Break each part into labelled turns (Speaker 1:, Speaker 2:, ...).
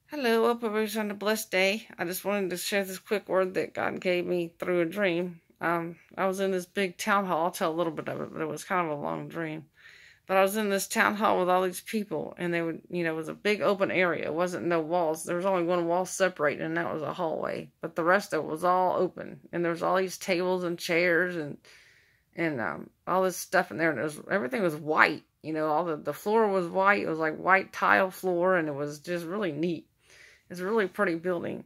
Speaker 1: Hello, hope everybody's having a blessed day. I just wanted to share this quick word that God gave me through a dream. I was in this big town hall. I'll tell a little bit of it, but it was kind of a long dream. But I was in this town hall with all these people, and they would, it was a big open area. It wasn't no walls. There was only one wall separating, and that was a hallway. But the rest of it was all open, and there was all these tables and chairs and all this stuff in there. And everything was white. All the floor was white. It was like white tile floor, and it was just really neat. It's a really pretty building.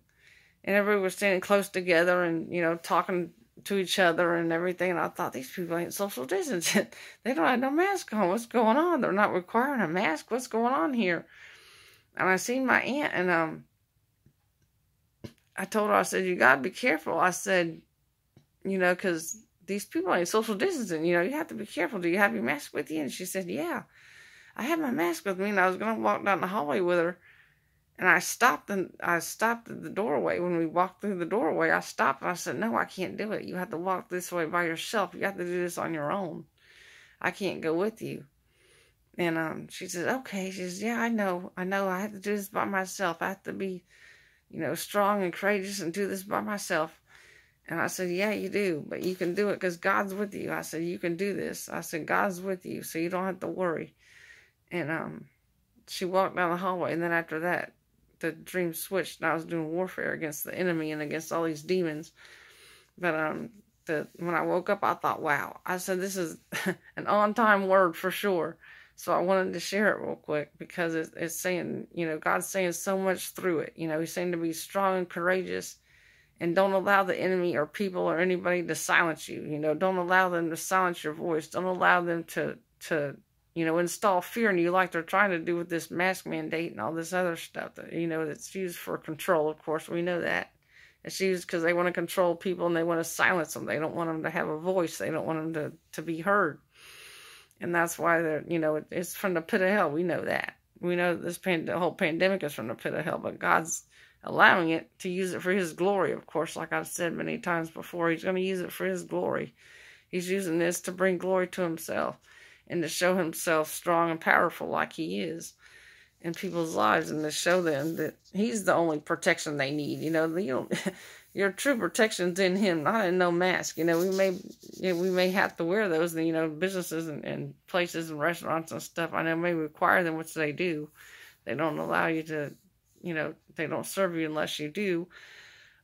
Speaker 1: And everybody was standing close together and, talking to each other and everything. And I thought, these people ain't social distancing. They don't have no mask on. What's going on? They're not requiring a mask. What's going on here? And I seen my aunt, and I told her, I said, you got to be careful. I said, because these people ain't social distancing. You have to be careful. Do you have your mask with you? And she said, yeah, I had my mask with me. And I was going to walk down the hallway with her. And I stopped at the doorway. When we walked through the doorway, I stopped and I said, no, I can't do it. You have to walk this way by yourself. You have to do this on your own. I can't go with you. And she said, okay. She says, yeah, I know. I have to do this by myself. I have to be, strong and courageous and do this by myself. And I said, yeah, you do. But you can do it because God's with you. I said, you can do this. I said, God's with you, so you don't have to worry. And she walked down the hallway. And then after that, the dream switched, and I was doing warfare against the enemy and against all these demons. But when I woke up, I thought, wow. I said, this is an on-time word for sure. So I wanted to share it real quick because it's saying, God's saying so much through it. He's saying to be strong and courageous, and don't allow the enemy or people or anybody to silence you. Don't allow them to silence your voice. Don't allow them to install fear in you like they're trying to do with this mask mandate and all this other stuff that, that's used for control. Of course, we know that. It's used because they want to control people and they want to silence them. They don't want them to have a voice. They don't want them to be heard. And that's why they're, it's from the pit of hell. We know that. We know that the whole pandemic is from the pit of hell, but God's allowing it to use it for His glory. Of course, like I've said many times before, He's going to use it for His glory. He's using this to bring glory to Himself, and to show Himself strong and powerful like He is in people's lives, and to show them that He's the only protection they need. Your true protection's in Him, not in no mask. We may have to wear those. Businesses and places and restaurants and stuff, I know, may require them, which they do. They don't allow you to, they don't serve you unless you do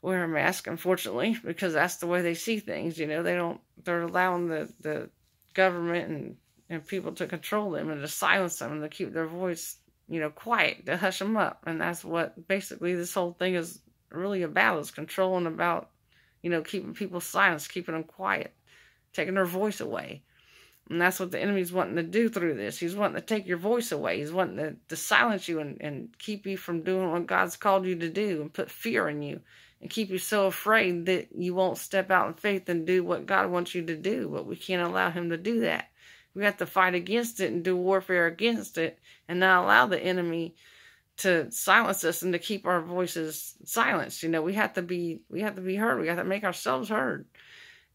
Speaker 1: wear a mask, unfortunately, because that's the way they see things. They're allowing the government and people to control them and to silence them and to keep their voice, quiet, to hush them up. And that's what basically this whole thing is really about, is controlling about, keeping people silenced, keeping them quiet, taking their voice away. And that's what the enemy's wanting to do through this. He's wanting to take your voice away. He's wanting to silence you and keep you from doing what God's called you to do, and put fear in you and keep you so afraid that you won't step out in faith and do what God wants you to do. But we can't allow Him to do that. We have to fight against it and do warfare against it, and not allow the enemy to silence us and to keep our voices silenced. We have to be heard. We have to make ourselves heard,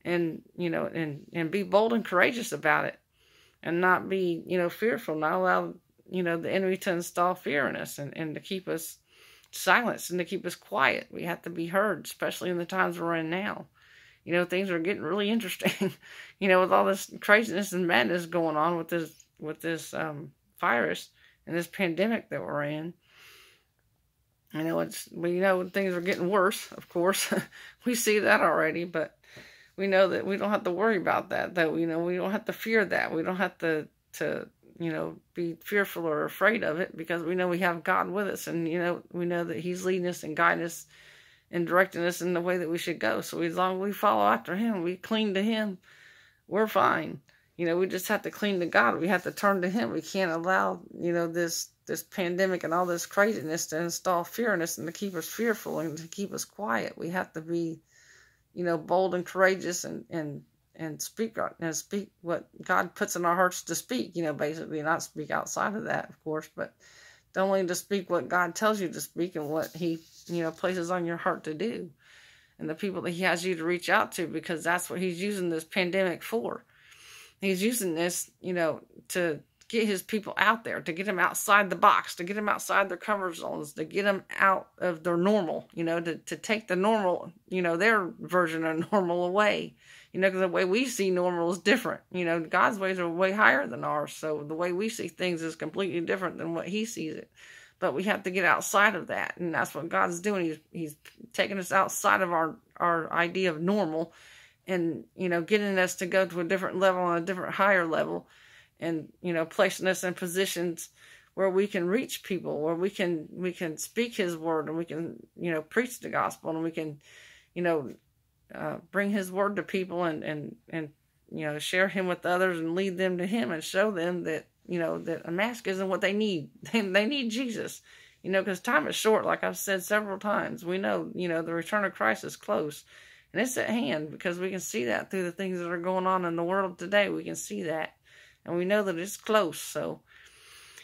Speaker 1: and and be bold and courageous about it, and not be fearful. Not allow the enemy to install fear in us and to keep us silenced and to keep us quiet. We have to be heard, especially in the times we're in now. Things are getting really interesting, with all this craziness and madness going on with this virus and this pandemic that we're in. We know things are getting worse, of course. We see that already, but we know that we don't have to worry about that, though. We don't have to fear that. We don't have to be fearful or afraid of it, because we know we have God with us, and, we know that He's leading us and guiding us and directing us in the way that we should go. So as long as we follow after Him, we cling to Him, we're fine. We just have to cling to God. We have to turn to Him. We can't allow, this pandemic and all this craziness to install fear in us and to keep us fearful and to keep us quiet. We have to be, bold and courageous and speak what God puts in our hearts to speak, basically, not speak outside of that, of course, but only to speak what God tells you to speak and what He, places on your heart to do, and the people that He has you to reach out to, because that's what He's using this pandemic for. He's using this, to get his people out there, to get them outside the box, to get them outside their comfort zones, to get them out of their normal, to take the normal, their version of normal away, because the way we see normal is different. God's ways are way higher than ours. So the way we see things is completely different than what he sees it. But we have to get outside of that. And that's what God's doing. He's taking us outside of our idea of normal and, getting us to go to a different level, on a different higher level. And, placing us in positions where we can reach people, where we can speak his word, and we can, preach the gospel, and we can, bring his word to people and share him with others and lead them to him and show them that, that a mask isn't what they need. They need Jesus, because time is short. Like I've said several times, we know, the return of Christ is close, and it's at hand, because we can see that through the things that are going on in the world today. We can see that. And we know that it's close. So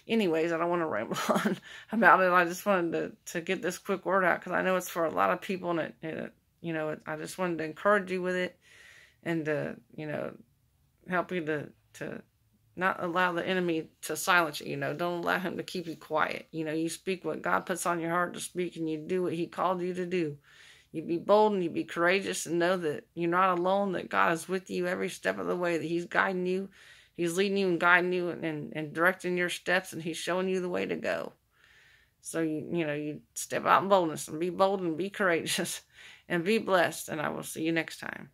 Speaker 1: anyways, I don't want to ramble on about it. I just wanted to get this quick word out, because I know it's for a lot of people. And I just wanted to encourage you with it, and to, help you to not allow the enemy to silence you. Don't allow him to keep you quiet. You speak what God puts on your heart to speak, and you do what he called you to do. You be bold and you be courageous, and know that you're not alone, that God is with you every step of the way, that he's guiding you. He's leading you and guiding you and directing your steps, and he's showing you the way to go. So, you step out in boldness, and be bold and be courageous and be blessed. And I will see you next time.